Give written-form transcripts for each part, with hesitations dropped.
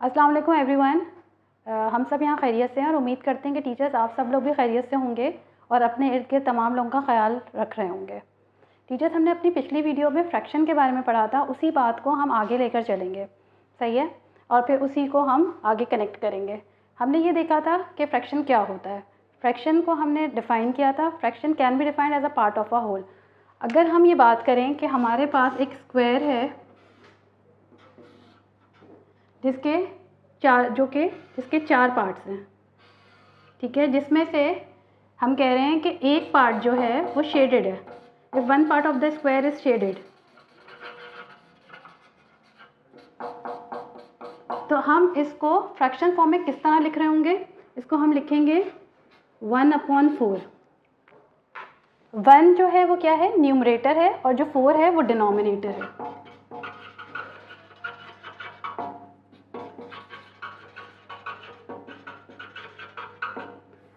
अस्सलाम वालेकुम एवरीवन। हम सब यहाँ खैरियत से हैं और उम्मीद करते हैं कि टीचर्स आप सब लोग भी खैरियत से होंगे और अपने इर्द गिर्द तमाम लोगों का ख्याल रख रहे होंगे। टीचर्स, हमने अपनी पिछली वीडियो में फ्रैक्शन के बारे में पढ़ा था, उसी बात को हम आगे लेकर चलेंगे, सही है, और फिर उसी को हम आगे कनेक्ट करेंगे। हमने ये देखा था कि फ्रैक्शन क्या होता है। फ्रैक्शन को हमने डिफ़ाइन किया था, fraction can be defined as a part of a whole. अगर हम ये बात करें कि हमारे पास एक स्क्वायर है जिसके चार पार्ट्स हैं, ठीक है, जिसमें से हम कह रहे हैं कि एक पार्ट जो है वो शेडेड है। If one part of the square is shaded, तो हम इसको फ्रैक्शन फॉर्म में किस तरह लिख रहे होंगे? इसको हम लिखेंगे 1/4। 1 जो है वो क्या है? न्यूमरेटर है, और जो 4 है वो डिनोमिनेटर है।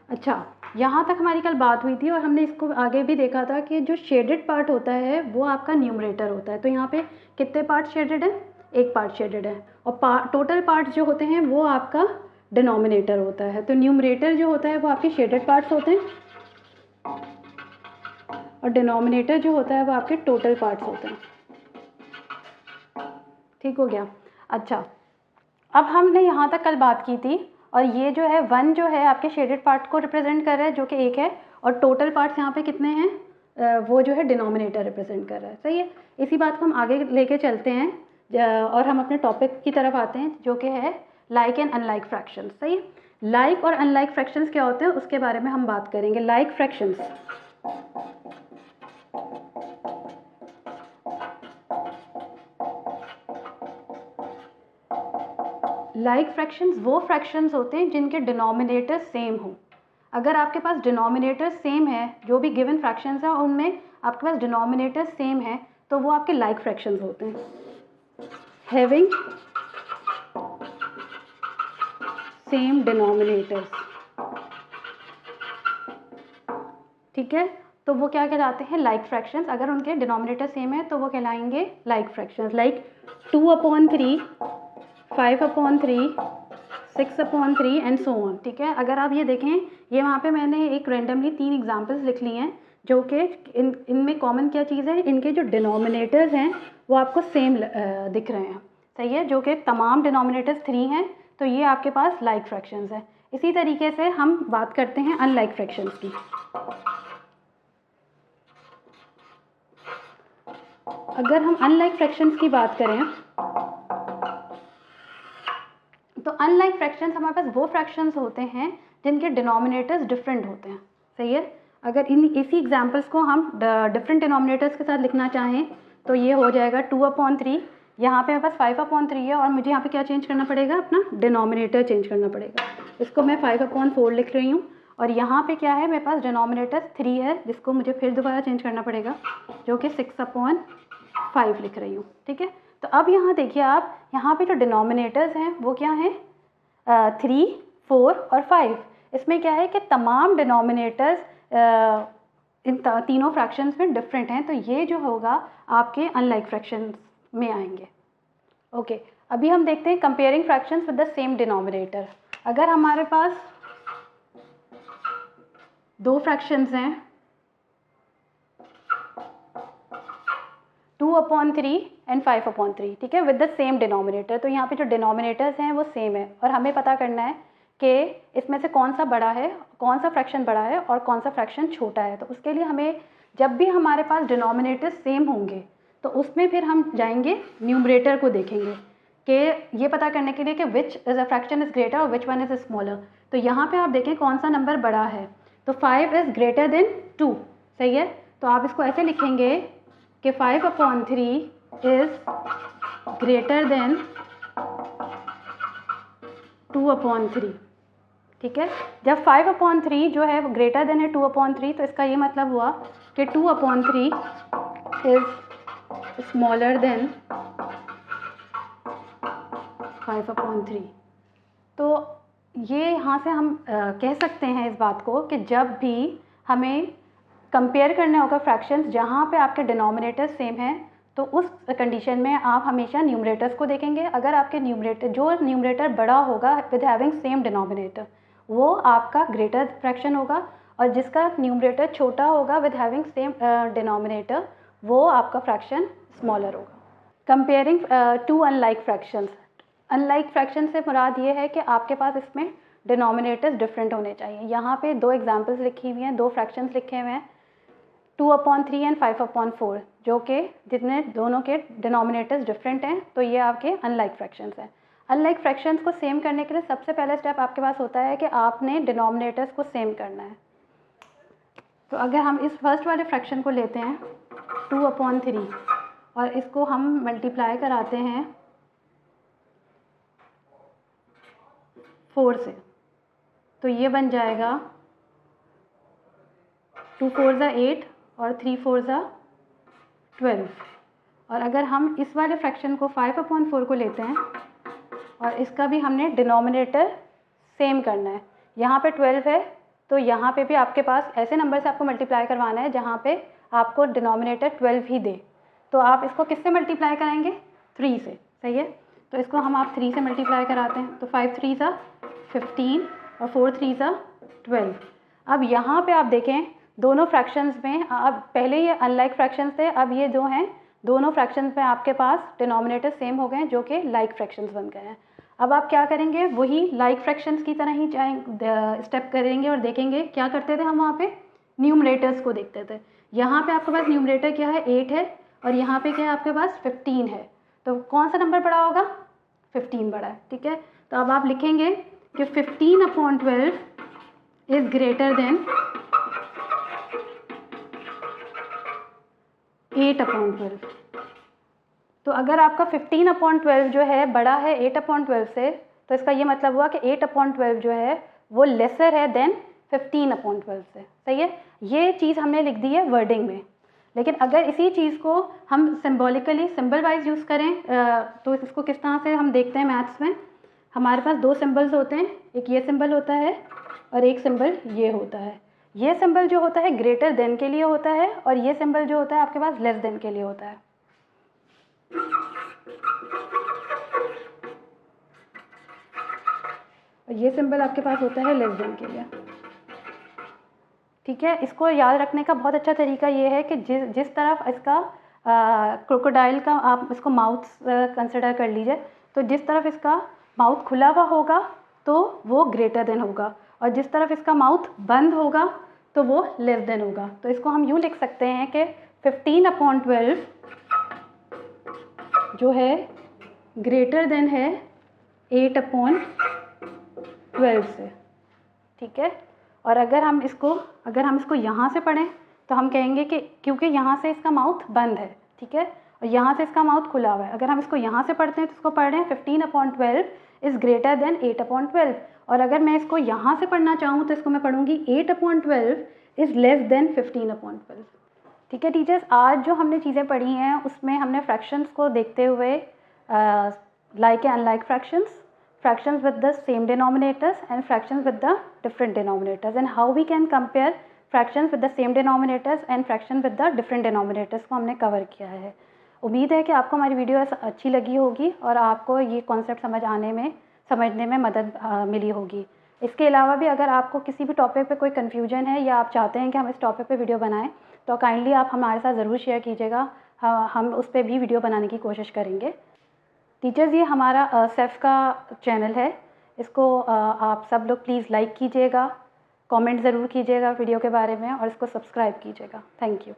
अच्छा, यहाँ तक हमारी कल बात हुई थी और हमने इसको आगे भी देखा था कि जो शेडेड पार्ट होता है वो आपका न्यूमरेटर होता है। तो यहाँ पे कितने पार्ट शेडेड हैं? एक पार्ट शेडेड है, और टोटल पार्ट जो होते हैं वो आपका डिनोमिनेटर होता है। तो न्यूमरेटर जो होता है वो आपके शेडेड पार्ट्स होते हैं, और डिनोमिनेटर जो होता है वो आपके टोटल पार्ट्स होते हैं। ठीक हो गया? अच्छा, अब हमने यहाँ तक कल बात की थी, और ये जो है 1 जो है आपके शेडेड पार्ट को रिप्रेजेंट कर रहा है, जो कि 1 है, और टोटल पार्ट्स यहाँ पे कितने हैं? वो जो है डिनोमिनेटर रिप्रेजेंट कर रहा है, सही है। इसी बात को हम आगे लेके चलते हैं और हम अपने टॉपिक की तरफ आते हैं, जो कि है लाइक एंड अनलाइक फ्रैक्शंस, सही है। लाइक और अनलाइक फ्रैक्शंस क्या होते हैं उसके बारे में हम बात करेंगे। लाइक फ्रैक्शंस फ्रैक्शंस वो फ्रैक्शंस होते हैं जिनके डिनोमिनेटर सेम हो। अगर आपके पास डिनोमिनेटर सेम है, जो भी गिवन फ्रैक्शंस हैं उनमें आपके पास डिनोमिनेटर सेम है, तो वो आपके लाइक फ्रैक्शंस होते हैं। हैविंग सेम डिनोमिनेटर्स, ठीक है, तो वो क्या कहलाते हैं? Like fractions. अगर उनके डिनोमिनेटर सेम है तो वो कहलाएंगे like fractions. Like 2/3, 5/3, 6/3 and so on, ठीक है। अगर आप ये देखें, ये वहाँ पे मैंने एक रेंडमली 3 एग्जांपल्स लिख ली हैं, जो कि इनमें कॉमन क्या चीज़ है? इनके जो डिनोमिनेटर्स हैं वो आपको सेम दिख रहे हैं, सही है, जो कि तमाम डिनोमिनेटर्स 3 हैं, तो ये आपके पास लाइक फ्रैक्शंस है। इसी तरीके से हम बात करते हैं अनलाइक फ्रैक्शंस की। अगर हम अनलाइक फ्रैक्शंस की बात करें, तो अनलाइक फ्रैक्शंस हमारे पास वो फ्रैक्शंस होते हैं जिनके डिनोमिनेटर्स डिफरेंट होते हैं, सही है। अगर इसी एग्जांपल्स को हम डिफरेंट डिनोमिनेटर्स के साथ लिखना चाहें तो ये हो जाएगा 2/3। यहाँ पे मेरे पास 5/3 है, और मुझे यहाँ पे क्या चेंज करना पड़ेगा? अपना डिनोमिनेटर चेंज करना पड़ेगा। इसको मैं 5/4 लिख रही हूँ, और यहाँ पे क्या है? मेरे पास डिनोमिनेटर 3 है, जिसको मुझे फिर दोबारा चेंज करना पड़ेगा, जो कि 6/5 लिख रही हूँ, ठीक है। तो अब यहाँ देखिए आप, यहाँ पे जो डिनोमिनेटर्स हैं वो क्या हैं? 3, 4 और 5। इसमें क्या है कि तमाम डिनोमिनेटर्स इन तीनों फ्रैक्शंस में डिफरेंट हैं, तो ये जो होगा आपके अनलाइक फ्रैक्शंस में आएंगे। ओके, अभी हम देखते हैं comparing fractions with the same denominator. अगर हमारे पास 2 फ्रैक्शंस हैं, 2/3 एंड 5/3, ठीक है, विद द सेम डिनोमिनेटर, तो यहाँ पे जो डिनोमिनेटर्स हैं वो सेम है, और हमें पता करना है कि इसमें से कौन सा बड़ा है, कौन सा फ्रैक्शन बड़ा है और कौन सा फ्रैक्शन छोटा है। तो उसके लिए हमें, जब भी हमारे पास डिनोमिनेटर्स सेम होंगे, तो उसमें फिर हम जाएंगे न्यूमरेटर को देखेंगे कि ये पता करने के लिए कि which is a fraction is greater और विच वन इज़ स्मॉलर। तो यहाँ पे आप देखें कौन सा नंबर बड़ा है, तो 5 इज़ ग्रेटर देन 2, सही है। तो आप इसको ऐसे लिखेंगे कि 5/3 इज़ ग्रेटर देन 2/3, ठीक है। जब 5/3 जो है ग्रेटर देन है 2/3, तो इसका ये मतलब हुआ कि 2/3 इज़ स्मॉलर देन 5/3। तो ये यहाँ से हम कह सकते हैं इस बात को कि जब भी हमें कंपेयर करने होगा फ्रैक्शंस जहाँ पे आपके डिनोमिनेटर सेम हैं, तो तो उस कंडीशन में आप हमेशा न्यूमरेटर्स को देखेंगे। अगर आपके न्यूमरेटर बड़ा होगा विद हैविंग सेम डिनोमिनेटर, वो आपका ग्रेटर फ्रैक्शन होगा, और जिसका न्यूमरेटर छोटा होगा विद हैविंग सेम डिनोमिनेटर, वो आपका फ्रैक्शन स्मॉलर होगा। Comparing to unlike fractions. Unlike fraction से मुराद ये है कि आपके पास इसमें डिनोमिनेटर्स डिफरेंट होने चाहिए। यहाँ पे दो एग्जांपल्स लिखी हुई हैं, दो फ्रैक्शंस लिखे हुए हैं 2/3 एंड 5/4, जो कि जितने दोनों के डिनोमिनेटर्स डिफरेंट हैं, तो ये आपके अनलाइक फ्रैक्शंस हैं। अनलाइक फ्रैक्शंस को सेम करने के लिए सबसे पहला स्टेप आपके पास होता है कि आपने डिनोमिनेटर्स को सेम करना है। तो अगर हम इस फर्स्ट वाले फ्रैक्शन को लेते हैं 2/3 और इसको हम मल्टीप्लाई कराते हैं 4 से, तो ये बन जाएगा 2 4 8 और 3 4 12। और अगर हम इस वाले फ्रैक्शन को 5/4 को लेते हैं और इसका भी हमने डिनोमिनेटर सेम करना है, यहाँ पे 12 है तो यहाँ पे भी आपके पास ऐसे नंबर से आपको मल्टीप्लाई करवाना है जहाँ पे आपको डिनोमिनेटर 12 ही दे। तो आप इसको किससे मल्टीप्लाई कराएंगे? 3 से, सही है। तो इसको हम आप 3 से मल्टीप्लाई कराते हैं, तो 5 3 15 और 4 3 12। अब यहाँ पे आप देखें दोनों फ्रैक्शंस में, अब पहले ये अनलाइक फ्रैक्शंस थे, अब ये जो हैं दोनों फ्रैक्शंस में आपके पास डिनोमिनेटर सेम हो गए जो कि लाइक फ्रैक्शंस बन गए हैं। अब आप क्या करेंगे? वही लाइक फ्रैक्शंस की तरह ही स्टेप करेंगे और देखेंगे क्या करते थे हम वहाँ पे न्यूमरेटर्स को देखते थे। यहाँ पे आपके पास न्यूमरेटर क्या है? 8 है, और यहाँ पे क्या है आपके पास? 15 है। तो कौन सा नंबर बड़ा होगा? 15 बड़ा है, ठीक है। तो अब आप लिखेंगे कि 15/12 इज़ ग्रेटर देन 8/12। तो अगर आपका 15/12 जो है बड़ा है 8/12 से, तो इसका ये मतलब हुआ कि 8/12 जो है वो लेसर है देन 15/12 से, सही है। ये चीज़ हमने लिख दी है वर्डिंग में। लेकिन अगर इसी चीज़ को हम सिंबॉलिकली सिंबल वाइज यूज़ करें तो इसको किस तरह से हम देखते हैं मैथ्स में, हमारे पास दो सिंबल्स होते हैं, एक ये सिंबल होता है और एक सिंबल ये होता है। ये सिंबल जो होता है ग्रेटर देन के लिए होता है, और ये सिंबल जो होता है आपके पास लेस देन के लिए होता है। ये सिंबल आपके पास होता है लेस देन के लिए, ठीक है। इसको याद रखने का बहुत अच्छा तरीका ये है कि जिस तरफ इसका क्रोकोडाइल का आप इसको माउथ कंसिडर कर लीजिए, तो जिस तरफ इसका माउथ खुला हुआ होगा तो वो ग्रेटर देन होगा, और जिस तरफ इसका माउथ बंद होगा तो वो लेस देन होगा। तो इसको हम यूँ लिख सकते हैं कि 15/12 जो है ग्रेटर देन है 8/12 से, ठीक है। और अगर हम इसको यहाँ से पढ़ें तो हम कहेंगे कि क्योंकि यहाँ से इसका माउथ बंद है, ठीक है, और यहाँ से इसका माउथ खुला हुआ है। अगर हम इसको यहाँ से पढ़ते हैं तो इसको पढ़ रहे हैं 15/12 इज़ ग्रेटर देन 8/12। और अगर मैं इसको यहाँ से पढ़ना चाहूँ तो इसको मैं पढ़ूँगी 8/12 इज़ लेस देन 15/12, ठीक है। टीचर्स, आज जो हमने चीज़ें पढ़ी हैं उसमें हमने फ्रैक्शंस को देखते हुए like and unlike fractions with the same denominators and fractions with the different denominators, and how we can compare fractions with the same denominators and fraction with the different denominators को हमने cover किया है। उम्मीद है कि आपको हमारी video अच्छी लगी होगी और आपको ये कॉन्सेप्ट समझने में मदद मिली होगी। इसके अलावा भी अगर आपको किसी भी टॉपिक पे कोई कन्फ्यूजन है या आप चाहते हैं कि हम इस टॉपिक पे वीडियो बनाएं तो काइंडली आप हमारे साथ ज़रूर शेयर कीजिएगा, हम उस पर भी वीडियो बनाने की कोशिश करेंगे। टीचर्स, ये हमारा सेफ का चैनल है, इसको आप सब लोग प्लीज़ लाइक कीजिएगा, कमेंट ज़रूर कीजिएगा वीडियो के बारे में, और इसको सब्सक्राइब कीजिएगा। Thank you.